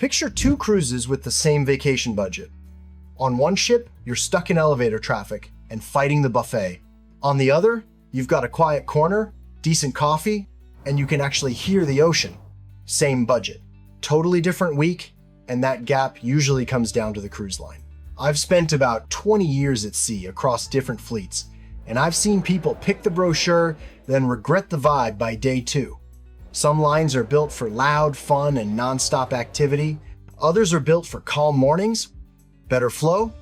Picture two cruises with the same vacation budget. On one ship, you're stuck in elevator traffic and fighting the buffet. On the other, you've got a quiet corner, decent coffee, and you can actually hear the ocean. Same budget. Totally different week, and that gap usually comes down to the cruise line. I've spent about 20 years at sea across different fleets, and I've seen people pick the brochure, then regret the vibe by day 2. Some lines are built for loud, fun, and nonstop activity. Others are built for calm mornings, better flow,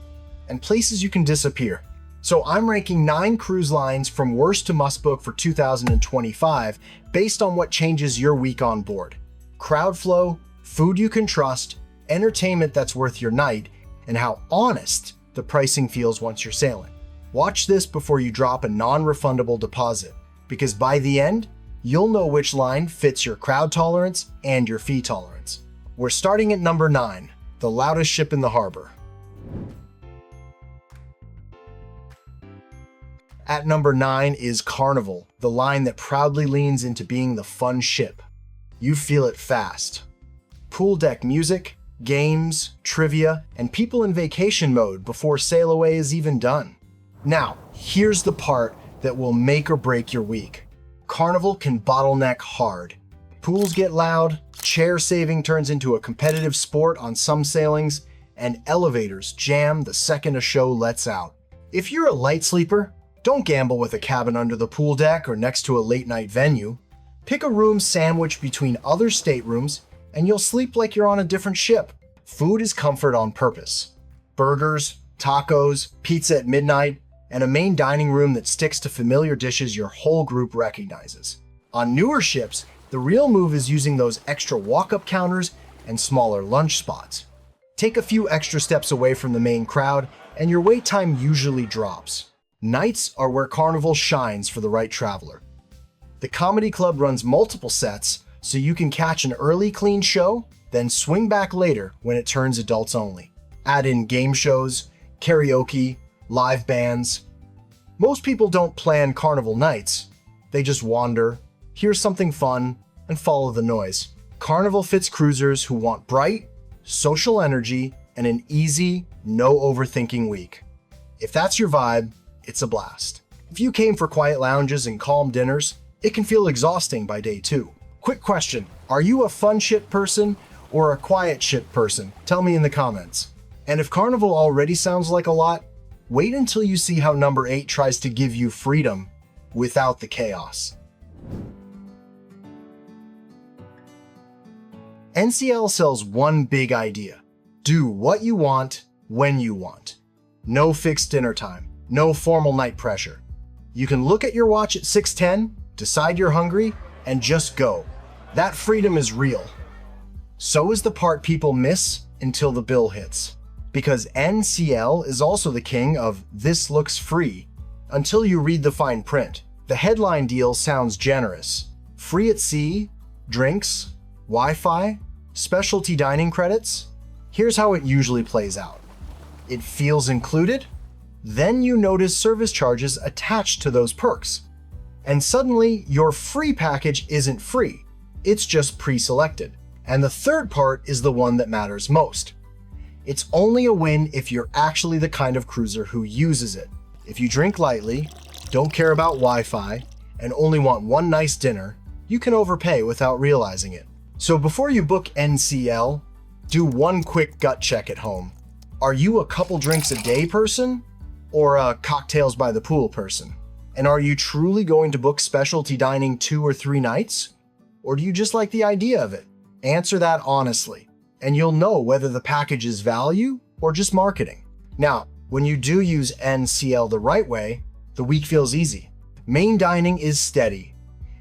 and places you can disappear. So I'm ranking 9 cruise lines from worst to must book for 2025 based on what changes your week on board. Crowd flow, food you can trust, entertainment that's worth your night, and how honest the pricing feels once you're sailing. Watch this before you drop a non-refundable deposit, because by the end, you'll know which line fits your crowd tolerance and your fee tolerance. We're starting at number 9, the loudest ship in the harbor. At number 9 is Carnival, the line that proudly leans into being the fun ship. You feel it fast. Pool deck music, games, trivia, and people in vacation mode before sail away is even done. Now, here's the part that will make or break your week. Carnival can bottleneck hard. Pools get loud, chair saving turns into a competitive sport on some sailings, and elevators jam the second a show lets out. If you're a light sleeper, don't gamble with a cabin under the pool deck or next to a late-night venue. Pick a room sandwiched between other staterooms, and you'll sleep like you're on a different ship. Food is comfort on purpose. Burgers, tacos, pizza at midnight, and a main dining room that sticks to familiar dishes your whole group recognizes. On newer ships, the real move is using those extra walk-up counters and smaller lunch spots. Take a few extra steps away from the main crowd, and your wait time usually drops. Nights are where Carnival shines for the right traveler. The Comedy Club runs multiple sets, so you can catch an early clean show, then swing back later when it turns adults only. Add in game shows, karaoke, live bands. Most people don't plan Carnival nights. They just wander, hear something fun, and follow the noise. Carnival fits cruisers who want bright, social energy, and an easy, no overthinking week. If that's your vibe, it's a blast. If you came for quiet lounges and calm dinners, it can feel exhausting by day 2. Quick question, are you a fun ship person or a quiet ship person? Tell me in the comments. And if Carnival already sounds like a lot, wait until you see how number 8 tries to give you freedom without the chaos. NCL sells one big idea. Do what you want, when you want. No fixed dinner time, no formal night pressure. You can look at your watch at 6:10, decide you're hungry, and just go. That freedom is real. So is the part people miss until the bill hits. Because NCL is also the king of "this looks free" until you read the fine print. The headline deal sounds generous. Free at sea, drinks, Wi-Fi, specialty dining credits. Here's how it usually plays out. It feels included, then you notice service charges attached to those perks. And suddenly, your free package isn't free, it's just pre-selected. And the third part is the one that matters most. It's only a win if you're actually the kind of cruiser who uses it. If you drink lightly, don't care about Wi-Fi, and only want one nice dinner, you can overpay without realizing it. So before you book NCL, do one quick gut check at home. Are you a couple drinks a day person or a cocktails by the pool person? And are you truly going to book specialty dining 2 or 3 nights? Or do you just like the idea of it? Answer that honestly, and you'll know whether the package is value or just marketing. Now, when you do use NCL the right way, the week feels easy. Main dining is steady,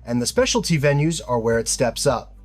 and the specialty venues are where it steps up.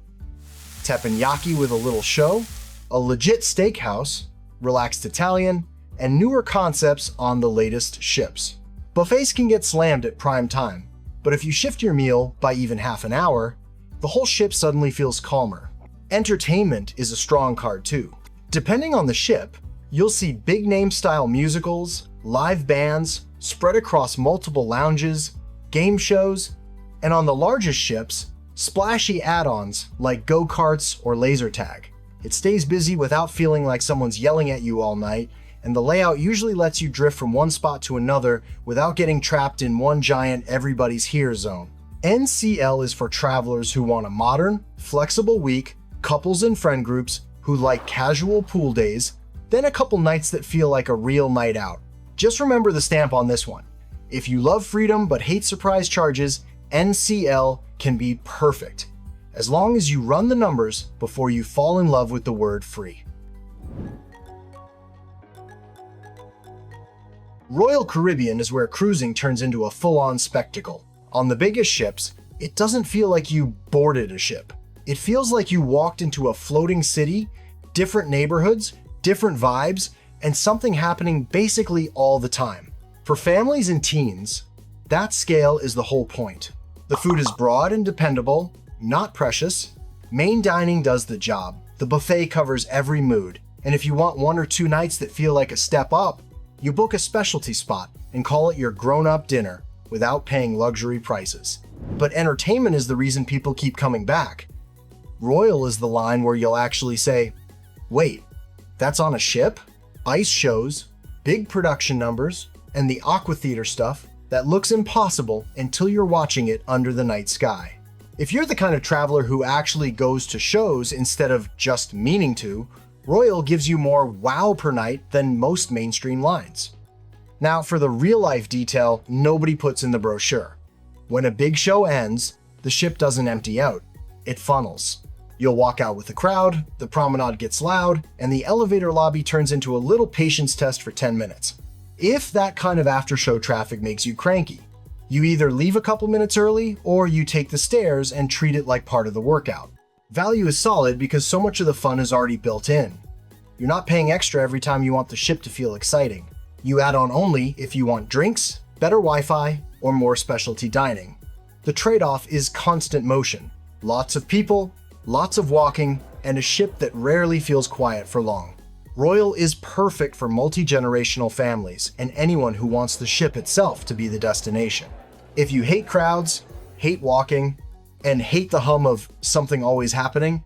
Teppanyaki with a little show, a legit steakhouse, relaxed Italian, and newer concepts on the latest ships. Buffets can get slammed at prime time, but if you shift your meal by even half an hour, the whole ship suddenly feels calmer. Entertainment is a strong card too. Depending on the ship, you'll see big name style musicals, live bands spread across multiple lounges, game shows, and on the largest ships, splashy add-ons like go-karts or laser tag. It stays busy without feeling like someone's yelling at you all night, and the layout usually lets you drift from one spot to another without getting trapped in one giant everybody's here zone. NCL is for travelers who want a modern, flexible week, couples and friend groups who like casual pool days, then a couple nights that feel like a real night out. Just remember the stamp on this one. If you love freedom but hate surprise charges, NCL can be perfect, as long as you run the numbers before you fall in love with the word free. Royal Caribbean is where cruising turns into a full-on spectacle. On the biggest ships, it doesn't feel like you boarded a ship. It feels like you walked into a floating city, different neighborhoods, different vibes, and something happening basically all the time. For families and teens, that scale is the whole point. The food is broad and dependable, not precious. Main dining does the job. The buffet covers every mood. And if you want 1 or 2 nights that feel like a step up, you book a specialty spot and call it your grown-up dinner without paying luxury prices. But entertainment is the reason people keep coming back. Royal is the line where you'll actually say, wait, that's on a ship? Ice shows, big production numbers, and the aqua theater stuff that looks impossible until you're watching it under the night sky. If you're the kind of traveler who actually goes to shows instead of just meaning to, Royal gives you more wow per night than most mainstream lines. Now, for the real-life detail nobody puts in the brochure. When a big show ends, the ship doesn't empty out, it funnels. You'll walk out with the crowd, the promenade gets loud, and the elevator lobby turns into a little patience test for 10 minutes. If that kind of after-show traffic makes you cranky, you either leave a couple minutes early or you take the stairs and treat it like part of the workout. Value is solid because so much of the fun is already built in. You're not paying extra every time you want the ship to feel exciting. You add on only if you want drinks, better Wi-Fi, or more specialty dining. The trade-off is constant motion. Lots of people, lots of walking, and a ship that rarely feels quiet for long. Royal is perfect for multi-generational families and anyone who wants the ship itself to be the destination. If you hate crowds, hate walking, and hate the hum of something always happening,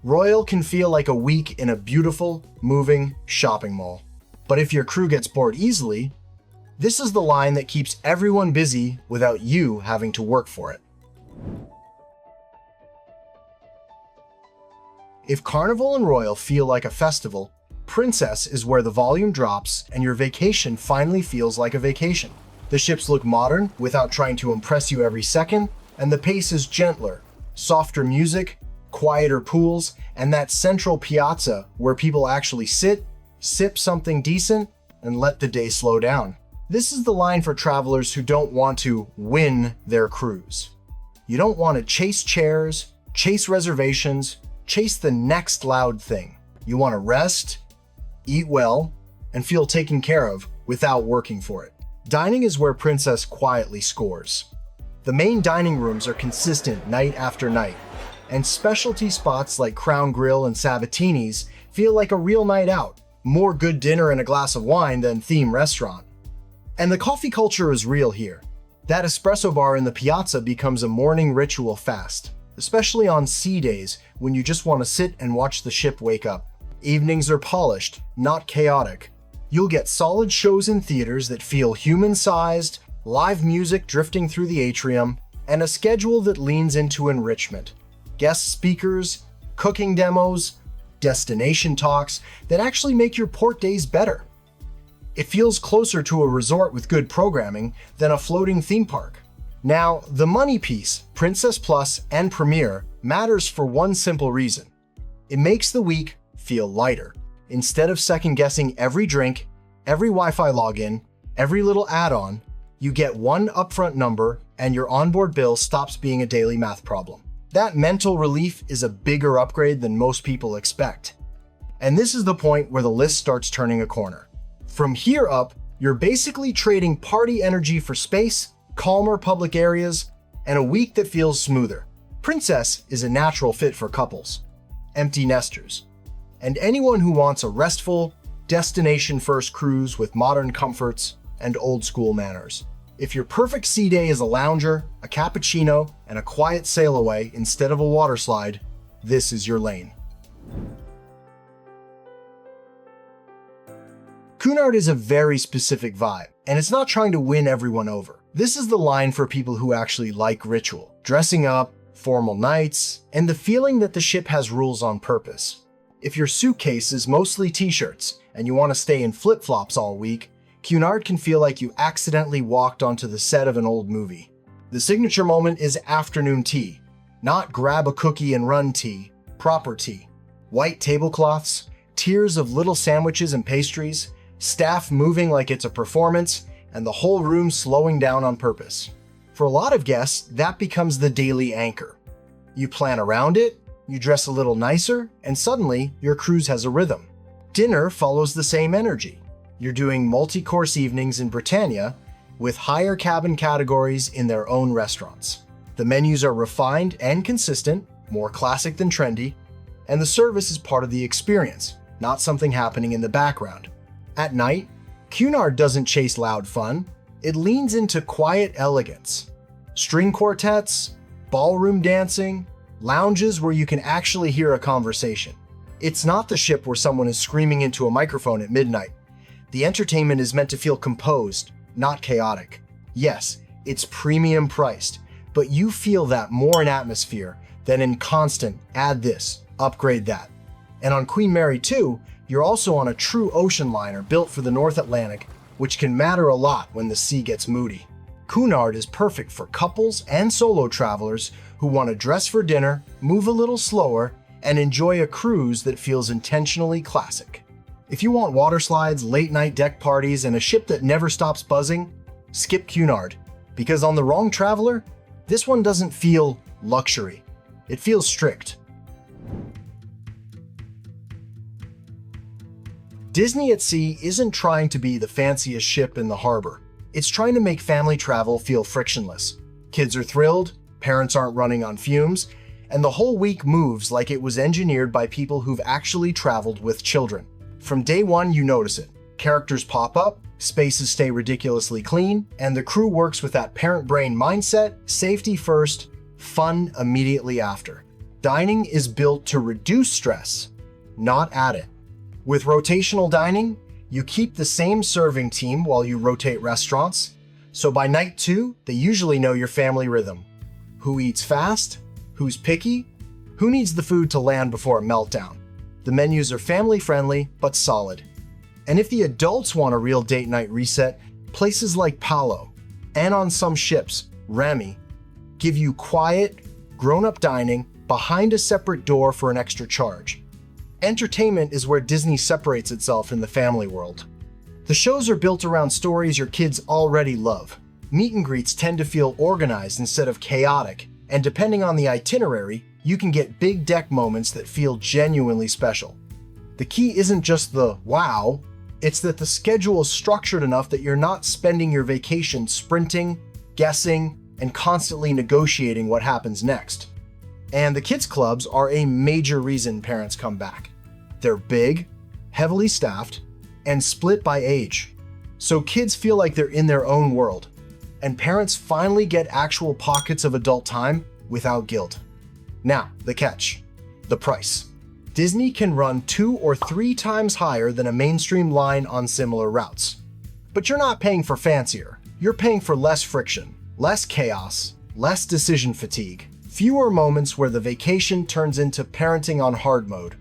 Royal can feel like a week in a beautiful, moving shopping mall. But if your crew gets bored easily, this is the line that keeps everyone busy without you having to work for it. If Carnival and Royal feel like a festival, Princess is where the volume drops and your vacation finally feels like a vacation. The ships look modern without trying to impress you every second, and the pace is gentler, softer music, quieter pools, and that central piazza where people actually sit, sip something decent, and let the day slow down. This is the line for travelers who don't want to win their cruise. You don't want to chase chairs, chase reservations, chase the next loud thing. You want to rest, eat well, and feel taken care of without working for it. Dining is where Princess quietly scores. The main dining rooms are consistent night after night, and specialty spots like Crown Grill and Sabatini's feel like a real night out. More good dinner and a glass of wine than theme restaurant. And the coffee culture is real here. That espresso bar in the piazza becomes a morning ritual fast, especially on sea days when you just want to sit and watch the ship wake up. Evenings are polished, not chaotic. You'll get solid shows in theaters that feel human-sized, live music drifting through the atrium, and a schedule that leans into enrichment. Guest speakers, cooking demos, destination talks that actually make your port days better. It feels closer to a resort with good programming than a floating theme park. Now, the money piece, Princess Plus and Premier, matters for one simple reason. It makes the week feel lighter. Instead of second-guessing every drink, every Wi-Fi login, every little add-on, you get one upfront number and your onboard bill stops being a daily math problem. That mental relief is a bigger upgrade than most people expect. And this is the point where the list starts turning a corner. From here up, you're basically trading party energy for space, calmer public areas, and a week that feels smoother. Princess is a natural fit for couples, empty nesters, and anyone who wants a restful, destination-first cruise with modern comforts and old-school manners. If your perfect sea day is a lounger, a cappuccino, and a quiet sail away instead of a water slide, this is your lane. Cunard is a very specific vibe, and it's not trying to win everyone over. This is the line for people who actually like ritual, dressing up, formal nights, and the feeling that the ship has rules on purpose. If your suitcase is mostly t-shirts and you want to stay in flip-flops all week, Cunard can feel like you accidentally walked onto the set of an old movie. The signature moment is afternoon tea, not grab a cookie and run tea, proper tea. White tablecloths, tiers of little sandwiches and pastries, staff moving like it's a performance, and the whole room slowing down on purpose. For a lot of guests, that becomes the daily anchor. You plan around it, you dress a little nicer, and suddenly your cruise has a rhythm. Dinner follows the same energy. You're doing multi-course evenings in Britannia with higher cabin categories in their own restaurants. The menus are refined and consistent, more classic than trendy, and the service is part of the experience, not something happening in the background. At night, Cunard doesn't chase loud fun, it leans into quiet elegance. String quartets, ballroom dancing, lounges where you can actually hear a conversation. It's not the ship where someone is screaming into a microphone at midnight. The entertainment is meant to feel composed, not chaotic. Yes, it's premium priced, but you feel that more in atmosphere than in constant add this, upgrade that. And on Queen Mary 2, you're also on a true ocean liner built for the North Atlantic, which can matter a lot when the sea gets moody. Cunard is perfect for couples and solo travelers who want to dress for dinner, move a little slower, and enjoy a cruise that feels intentionally classic. If you want water slides, late-night deck parties, and a ship that never stops buzzing, skip Cunard, because on the wrong traveler, this one doesn't feel luxury. It feels strict. Disney at Sea isn't trying to be the fanciest ship in the harbor. It's trying to make family travel feel frictionless. Kids are thrilled, parents aren't running on fumes, and the whole week moves like it was engineered by people who've actually traveled with children. From day one, you notice it. Characters pop up, spaces stay ridiculously clean, and the crew works with that parent brain mindset, safety first, fun immediately after. Dining is built to reduce stress, not add it. With rotational dining, you keep the same serving team while you rotate restaurants, so by night 2, they usually know your family rhythm. Who eats fast? Who's picky? Who needs the food to land before a meltdown? The menus are family-friendly, but solid. And if the adults want a real date night reset, places like Palo, and on some ships, Remy, give you quiet, grown-up dining behind a separate door for an extra charge. Entertainment is where Disney separates itself in the family world. The shows are built around stories your kids already love. Meet and greets tend to feel organized instead of chaotic, and depending on the itinerary, you can get big deck moments that feel genuinely special. The key isn't just the wow, it's that the schedule is structured enough that you're not spending your vacation sprinting, guessing, and constantly negotiating what happens next. And the kids' clubs are a major reason parents come back. They're big, heavily staffed, and split by age. So kids feel like they're in their own world, and parents finally get actual pockets of adult time without guilt. Now, the catch. The price. Disney can run 2 or 3 times higher than a mainstream line on similar routes. But you're not paying for fancier. You're paying for less friction, less chaos, less decision fatigue, fewer moments where the vacation turns into parenting on hard mode.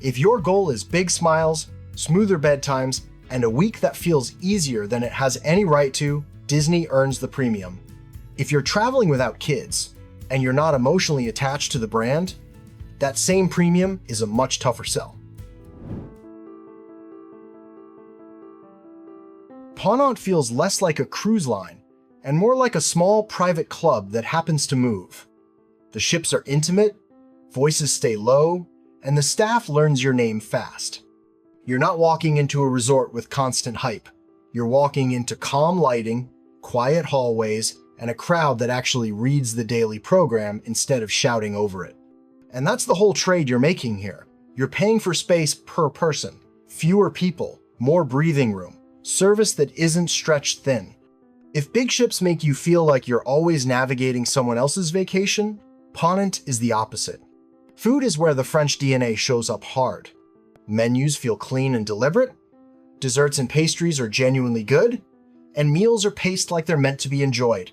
If your goal is big smiles, smoother bedtimes, and a week that feels easier than it has any right to, Disney earns the premium. If you're traveling without kids, and you're not emotionally attached to the brand, that same premium is a much tougher sell. Ponant feels less like a cruise line and more like a small private club that happens to move. The ships are intimate, voices stay low, and the staff learns your name fast. You're not walking into a resort with constant hype. You're walking into calm lighting, quiet hallways, and a crowd that actually reads the daily program instead of shouting over it. And that's the whole trade you're making here. You're paying for space per person, fewer people, more breathing room, service that isn't stretched thin. If big ships make you feel like you're always navigating someone else's vacation, Ponant is the opposite. Food is where the French DNA shows up hard. Menus feel clean and deliberate. desserts and pastries are genuinely good, and meals are paced like they're meant to be enjoyed,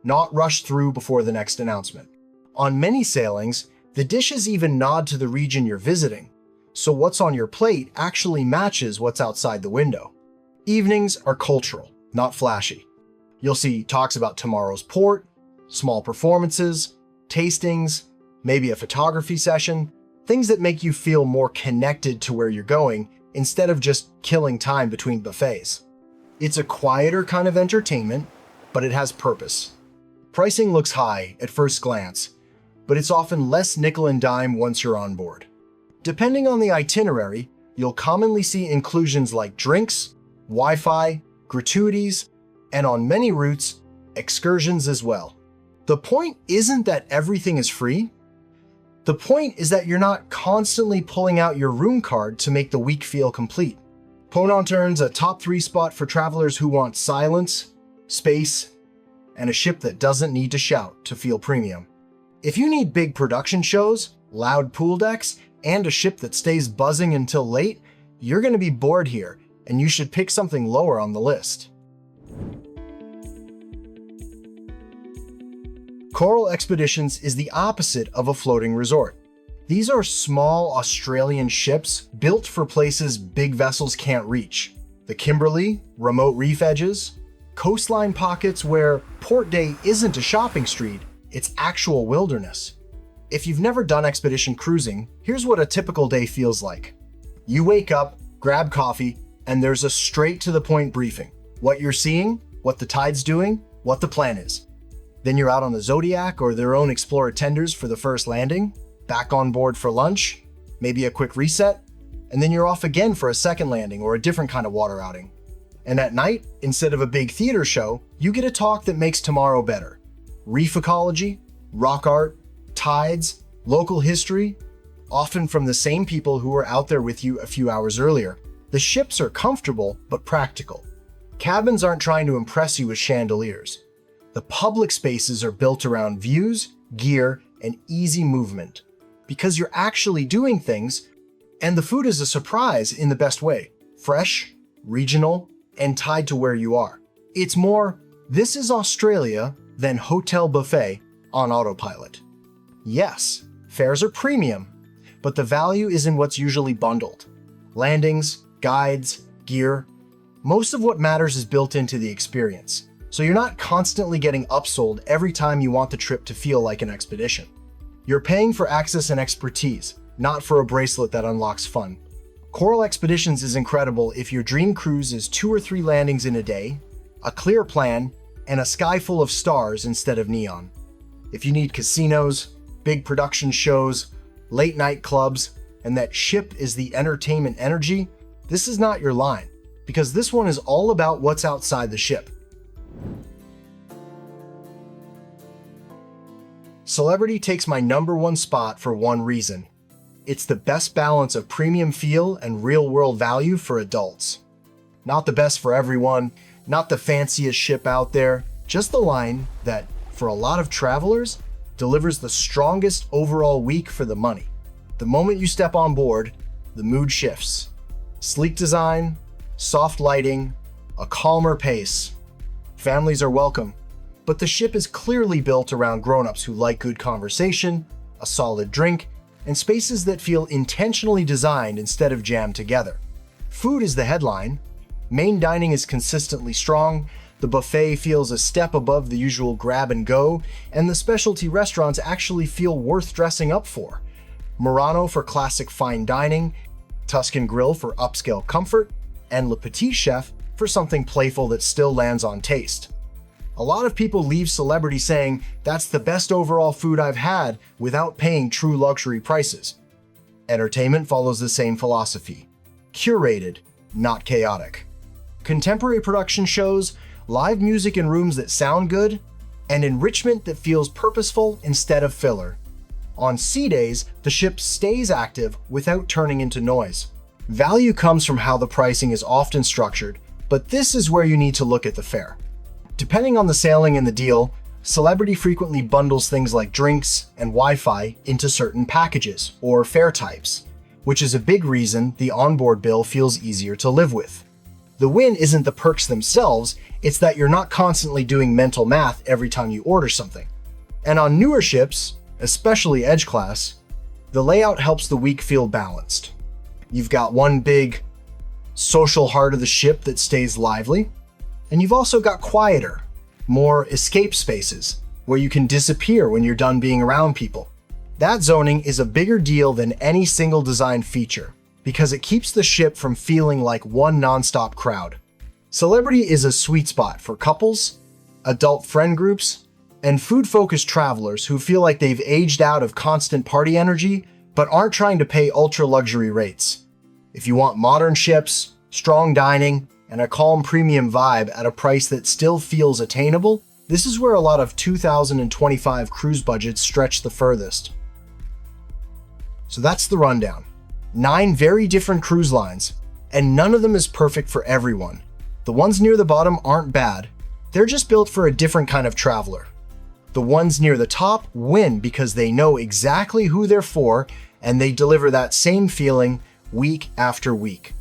not rushed through before the next announcement. On many sailings, the dishes even nod to the region you're visiting, so what's on your plate actually matches what's outside the window. Evenings are cultural, not flashy. You'll see talks about tomorrow's port, small performances, tastings, maybe a photography session, things that make you feel more connected to where you're going instead of just killing time between buffets. It's a quieter kind of entertainment, but it has purpose. Pricing looks high at first glance, but it's often less nickel and dime once you're on board. Depending on the itinerary, you'll commonly see inclusions like drinks, Wi-Fi, gratuities, and on many routes, excursions as well. The point isn't that everything is free. The point is that you're not constantly pulling out your room card to make the week feel complete. Ponant earns a top 3 spot for travelers who want silence, space, and a ship that doesn't need to shout to feel premium. If you need big production shows, loud pool decks, and a ship that stays buzzing until late, you're going to be bored here, and you should pick something lower on the list. Coral Expeditions is the opposite of a floating resort. These are small Australian ships built for places big vessels can't reach. The Kimberley, remote reef edges, coastline pockets where Port Day isn't a shopping street, it's actual wilderness. If you've never done expedition cruising, here's what a typical day feels like. You wake up, grab coffee, and there's a straight-to-the-point briefing. What you're seeing, what the tide's doing, what the plan is. Then you're out on the Zodiac or their own Explorer tenders for the first landing, back on board for lunch, maybe a quick reset, and then you're off again for a second landing or a different kind of water outing. And at night, instead of a big theater show, you get a talk that makes tomorrow better. Reef ecology, rock art, tides, local history, often from the same people who were out there with you a few hours earlier. The ships are comfortable but practical. Cabins aren't trying to impress you with chandeliers. The public spaces are built around views, gear, and easy movement. Because you're actually doing things, and the food is a surprise in the best way. Fresh, regional, and tied to where you are. It's more, this is Australia, than hotel buffet on autopilot. Yes, fares are premium, but the value is in what's usually bundled. Landings, guides, gear. Most of what matters is built into the experience, so you're not constantly getting upsold every time you want the trip to feel like an expedition. You're paying for access and expertise, not for a bracelet that unlocks fun. Coral Expeditions is incredible if your dream cruise is 2 or 3 landings in a day, a clear plan, and a sky full of stars instead of neon. If you need casinos, big production shows, late night clubs, and that ship is the entertainment energy, this is not your line, because this one is all about what's outside the ship. Celebrity takes my #1 spot for one reason. It's the best balance of premium feel and real-world value for adults. Not the best for everyone, not the fanciest ship out there, just the line that, for a lot of travelers, delivers the strongest overall week for the money. The moment you step on board, the mood shifts. Sleek design, soft lighting, a calmer pace. Families are welcome, but the ship is clearly built around grown-ups who like good conversation, a solid drink, and spaces that feel intentionally designed instead of jammed together. Food is the headline. Main dining is consistently strong, the buffet feels a step above the usual grab and go, and the specialty restaurants actually feel worth dressing up for. Murano for classic fine dining, Tuscan Grill for upscale comfort, and Le Petit Chef for something playful that still lands on taste. A lot of people leave Celebrity saying, that's the best overall food I've had without paying true luxury prices. Entertainment follows the same philosophy. Curated, not chaotic. Contemporary production shows, live music in rooms that sound good, and enrichment that feels purposeful instead of filler. On sea days, the ship stays active without turning into noise. Value comes from how the pricing is often structured, but this is where you need to look at the fare. Depending on the sailing and the deal, Celebrity frequently bundles things like drinks and Wi-Fi into certain packages or fare types, which is a big reason the onboard bill feels easier to live with. The win isn't the perks themselves, it's that you're not constantly doing mental math every time you order something. And on newer ships, especially Edge class, the layout helps the week feel balanced. You've got one big social heart of the ship that stays lively, and you've also got quieter, more escape spaces where you can disappear when you're done being around people. That zoning is a bigger deal than any single design feature because it keeps the ship from feeling like one nonstop crowd. Celebrity is a sweet spot for couples, adult friend groups, and food-focused travelers who feel like they've aged out of constant party energy but aren't trying to pay ultra-luxury rates. If you want modern ships, strong dining, and a calm premium vibe at a price that still feels attainable, this is where a lot of 2025 cruise budgets stretch the furthest. So that's the rundown. 9 very different cruise lines, and none of them is perfect for everyone. The ones near the bottom aren't bad, they're just built for a different kind of traveler. The ones near the top win because they know exactly who they're for, and they deliver that same feeling week after week.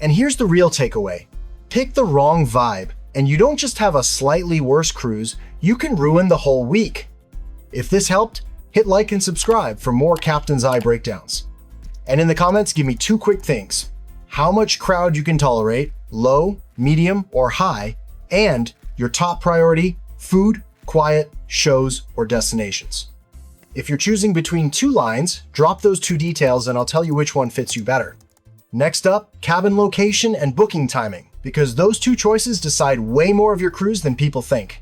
And here's the real takeaway. Pick the wrong vibe, and you don't just have a slightly worse cruise, you can ruin the whole week. If this helped, hit like and subscribe for more Captain's Eye breakdowns. And in the comments, give me 2 quick things. How much crowd you can tolerate, low, medium, or high, and your top priority, food, quiet, shows, or destinations. If you're choosing between 2 lines, drop those 2 details and I'll tell you which one fits you better. Next up, cabin location and booking timing, because those 2 choices decide way more of your cruise than people think.